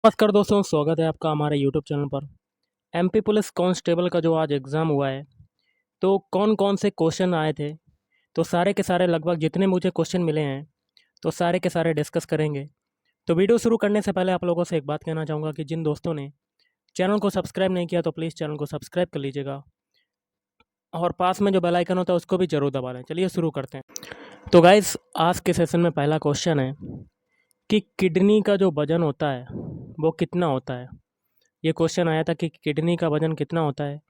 नमस्कार दोस्तों, स्वागत है आपका हमारे यूट्यूब चैनल पर। एमपी पुलिस कांस्टेबल का जो आज एग्ज़ाम हुआ है, तो कौन-कौन से क्वेश्चन आए थे, तो सारे के सारे लगभग जितने मुझे क्वेश्चन मिले हैं, तो सारे के सारे डिस्कस करेंगे। तो वीडियो शुरू करने से पहले आप लोगों से एक बात कहना चाहूँगा कि जिन दोस्तों ने चैनल को सब्सक्राइब नहीं किया, तो प्लीज़ चैनल को सब्सक्राइब कर लीजिएगा और पास में जो बेल आइकन होता है, उसको भी ज़रूर दबा लें। चलिए शुरू करते हैं। तो गाइस, आज के सेशन में पहला क्वेश्चन है कि किडनी का जो वज़न होता है, वो कितना होता है? ये क्वेश्चन आया था कि किडनी का वज़न कितना होता है?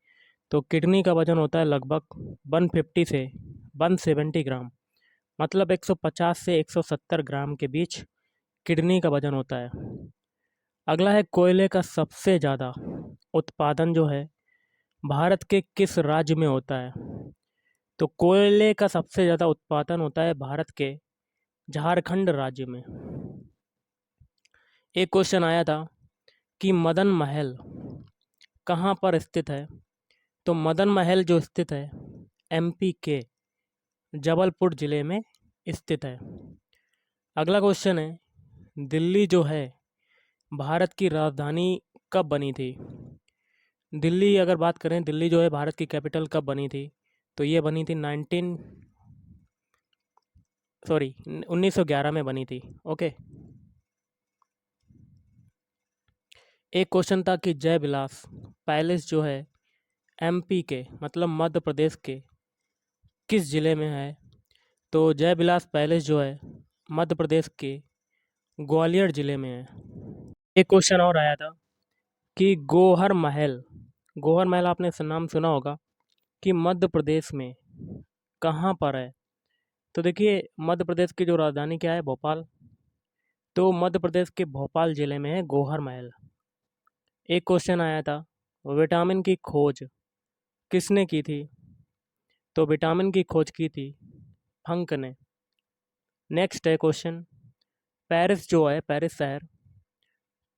तो किडनी का वज़न होता है लगभग 150 से 170 ग्राम, मतलब 150 से 170 ग्राम के बीच किडनी का वज़न होता है। अगला है कोयले का सबसे ज़्यादा उत्पादन जो है भारत के किस राज्य में होता है? तो कोयले का सबसे ज़्यादा उत्पादन होता है भारत के झारखंड राज्य में। एक क्वेश्चन आया था कि मदन महल कहाँ पर स्थित है? तो मदन महल जो स्थित है एमपी के जबलपुर ज़िले में स्थित है। अगला क्वेश्चन है दिल्ली जो है भारत की राजधानी कब बनी थी? दिल्ली अगर बात करें, दिल्ली जो है भारत की कैपिटल कब बनी थी? तो ये बनी थी 1911 में बनी थी। ओके। एक क्वेश्चन था कि जय विलास पैलेस जो है एमपी के मतलब मध्य प्रदेश के किस ज़िले में है? तो जय विलास पैलेस जो है मध्य प्रदेश के ग्वालियर ज़िले में है। एक क्वेश्चन और आया था कि गोहर महल आपने नाम सुना होगा कि मध्य प्रदेश में कहाँ पर है? तो देखिए, मध्य प्रदेश की जो राजधानी क्या है? भोपाल। तो मध्य प्रदेश के भोपाल ज़िले में है गोहर महल। एक क्वेश्चन आया था विटामिन की खोज किसने की थी? तो विटामिन की खोज की थी फंक ने। नेक्स्ट है क्वेश्चन, पेरिस जो है पेरिस शहर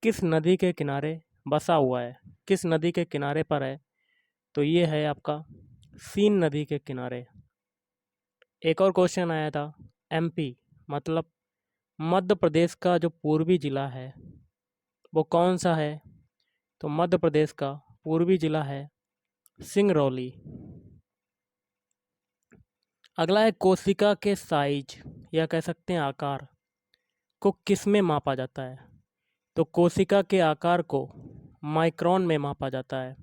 किस नदी के किनारे बसा हुआ है? किस नदी के किनारे पर है? तो ये है आपका सीन नदी के किनारे। एक और क्वेश्चन आया था एमपी मतलब मध्य प्रदेश का जो पूर्वी ज़िला है वो कौन सा है? तो मध्य प्रदेश का पूर्वी ज़िला है सिंगरौली। अगला है कोशिका के साइज या कह सकते हैं आकार को किस में मापा जाता है? तो कोशिका के आकार को माइक्रोन में मापा जाता है।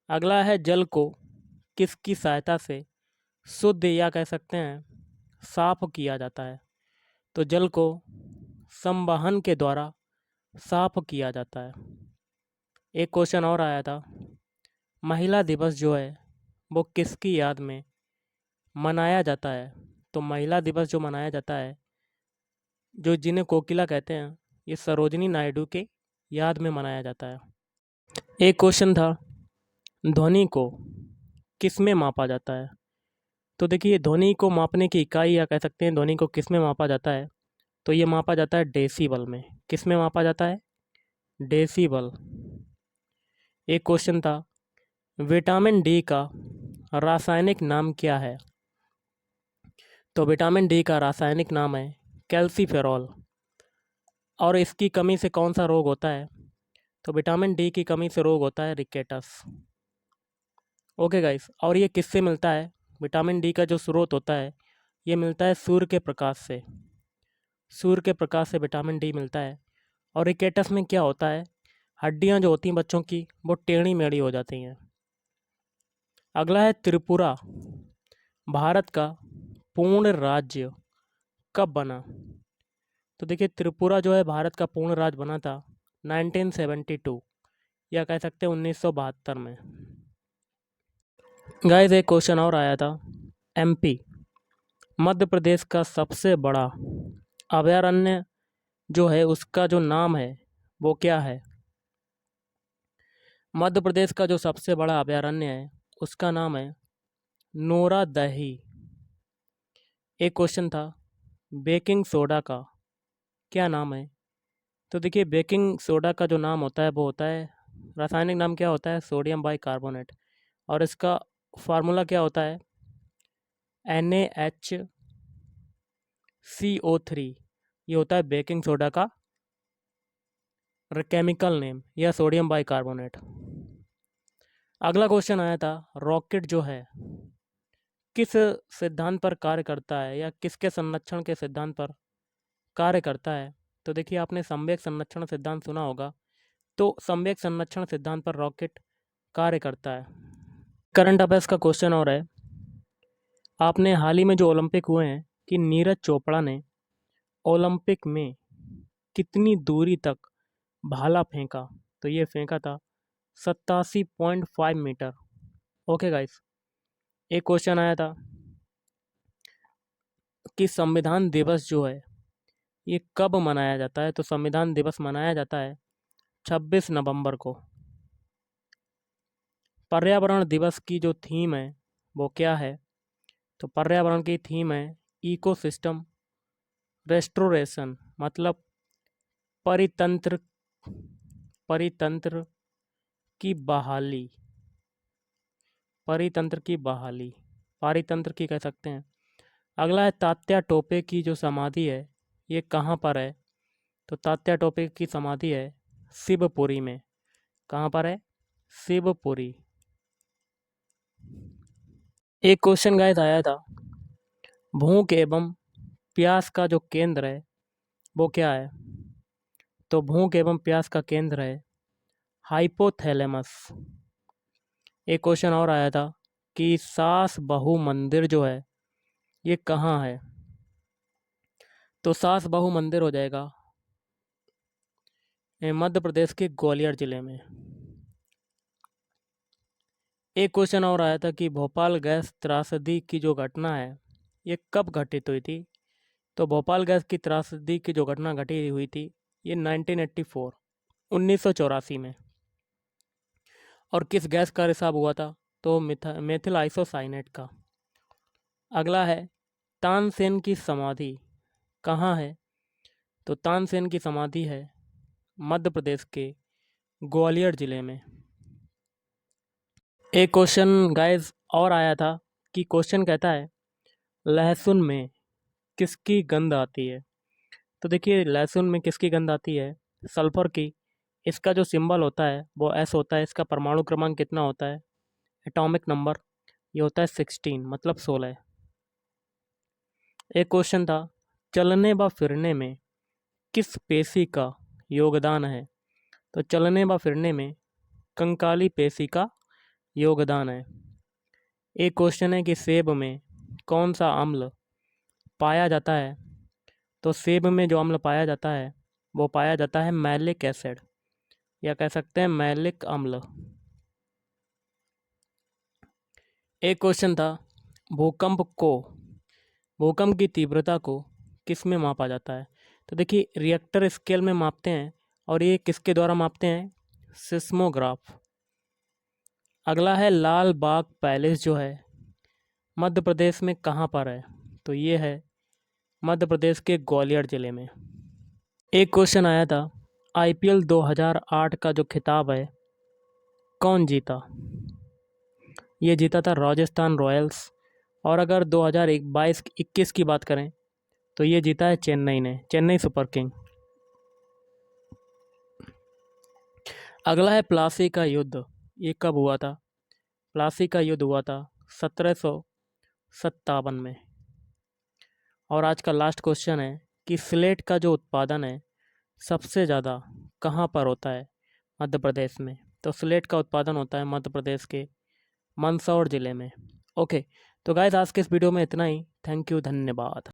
अगला है जल को किसकी सहायता से शुद्ध या कह सकते हैं साफ किया जाता है? तो जल को संवहन के द्वारा साफ किया जाता है। एक क्वेश्चन और आया था महिला दिवस जो है वो किसकी याद में मनाया जाता है? तो महिला दिवस जो मनाया जाता है, जो जिन्हें कोकिला कहते हैं, ये सरोजिनी नायडू के याद में मनाया जाता है। एक क्वेश्चन था ध्वनि को किस में मापा जाता है? तो देखिए, ध्वनि को मापने की इकाई या कह सकते हैं ध्वनि को किस में मापा जाता है? तो ये मापा जाता है डेसीबल में। किस में मापा जाता है? डेसीबल। एक क्वेश्चन था विटामिन डी का रासायनिक नाम क्या है? तो विटामिन डी का रासायनिक नाम है कैल्सीफेरॉल। और इसकी कमी से कौन सा रोग होता है? तो विटामिन डी की कमी से रोग होता है रिकेटस। ओके गाइस, और ये किससे मिलता है? विटामिन डी का जो स्रोत होता है ये मिलता है सूर्य के प्रकाश से। सूर्य के प्रकाश से विटामिन डी मिलता है। और रिकेटस में क्या होता है? हड्डियां जो होती हैं बच्चों की वो टेढ़ी मेढ़ी हो जाती हैं। अगला है त्रिपुरा भारत का पूर्ण राज्य कब बना? तो देखिए, त्रिपुरा जो है भारत का पूर्ण राज्य बना था 1972 या कह सकते हैं 1972 में। गाइस, एक क्वेश्चन और आया था एमपी मध्य प्रदेश का सबसे बड़ा अभयारण्य जो है उसका जो नाम है वो क्या है? मध्य प्रदेश का जो सबसे बड़ा अभयारण्य है उसका नाम है नोरा दही। एक क्वेश्चन था बेकिंग सोडा का क्या नाम है? तो देखिए, बेकिंग सोडा का जो नाम होता है वो होता है, रासायनिक नाम क्या होता है? Sodium bicarbonate. और इसका फार्मूला क्या होता है? NaHCO3। ये होता है बेकिंग सोडा का केमिकल नेम या सोडियम बाइकार्बोनेट। अगला क्वेश्चन आया था, रॉकेट जो है किस सिद्धांत पर कार्य करता है या किसके संरक्षण के सिद्धांत पर कार्य करता है? तो देखिए, आपने संवेग संरक्षण सिद्धांत सुना होगा, तो संवेग संरक्षण सिद्धांत पर रॉकेट कार्य करता है। करंट अफेयर्स का क्वेश्चन और है, आपने हाल ही में जो ओलंपिक हुए हैं कि नीरज चोपड़ा ने ओलंपिक में कितनी दूरी तक भाला फेंका? तो ये फेंका था 87.5 मीटर। ओके गाइस, एक क्वेश्चन आया था कि संविधान दिवस जो है ये कब मनाया जाता है? तो संविधान दिवस मनाया जाता है 26 नवंबर को। पर्यावरण दिवस की जो थीम है वो क्या है? तो पर्यावरण की थीम है इकोसिस्टम रेस्टोरेशन, मतलब परितंत्र परितंत्र की बहाली, परितंत्र की बहाली, पारितंत्र की कह सकते हैं। अगला है, तात्या टोपे की जो समाधि है ये कहाँ पर है? तो तात्या टोपे की समाधि है शिवपुरी में। कहाँ पर है? शिवपुरी। एक क्वेश्चन गाइस आया था, भूख एवं प्यास का जो केंद्र है वो क्या है? तो भूख एवं प्यास का केंद्र है हाइपोथैलेमस। एक क्वेश्चन और आया था कि सास बहू मंदिर जो है ये कहाँ है? तो सास बहू मंदिर हो जाएगा मध्य प्रदेश के ग्वालियर जिले में। एक क्वेश्चन और आया था कि भोपाल गैस त्रासदी की जो घटना है ये कब घटित हुई थी? तो भोपाल गैस की त्रासदी की जो घटना घटी हुई थी ये 1984 1984 में। और किस गैस का रिसाव हुआ था? तो मेथिल आइसोसाइनेट का। अगला है, तानसेन की समाधि कहाँ है? तो तानसेन की समाधि है मध्य प्रदेश के ग्वालियर जिले में। एक क्वेश्चन गाइस और आया था कि क्वेश्चन कहता है, लहसुन में किसकी गंध आती है? तो देखिए, लहसुन में किसकी गंध आती है? सल्फर की। इसका जो सिंबल होता है वो एस होता है। इसका परमाणु क्रमांक कितना होता है? एटॉमिक नंबर ये होता है 16, मतलब 16। एक क्वेश्चन था, चलने व फिरने में किस पेशी का योगदान है? तो चलने व फिरने में कंकाली पेशी का योगदान है। एक क्वेश्चन है कि सेब में कौन सा अम्ल पाया जाता है? तो सेब में जो अम्ल पाया जाता है वो पाया जाता है मैलिक एसिड, या कह सकते हैं मैलिक अम्ल। एक क्वेश्चन था, भूकंप की तीव्रता को किस में मापा जाता है? तो देखिए, रिएक्टर स्केल में मापते हैं, और ये किसके द्वारा मापते हैं? सिस्मोग्राफ। अगला है, लाल बाग पैलेस जो है मध्य प्रदेश में कहाँ पर है? तो ये है मध्य प्रदेश के ग्वालियर जिले में। एक क्वेश्चन आया था, आईपीएल 2008 का जो खिताब है कौन जीता? ये जीता था राजस्थान रॉयल्स। और अगर 2022-21 की बात करें तो ये जीता है चेन्नई ने, चेन्नई सुपर किंग। अगला है, प्लासी का युद्ध ये कब हुआ था? प्लासी का युद्ध हुआ था 1757 में। और आज का लास्ट क्वेश्चन है कि स्लेट का जो उत्पादन है सबसे ज़्यादा कहाँ पर होता है? मध्य प्रदेश में। तो स्लेट का उत्पादन होता है मध्य प्रदेश के मंदसौर ज़िले में। ओके, तो गाइस आज के इस वीडियो में इतना ही। थैंक यू, धन्यवाद।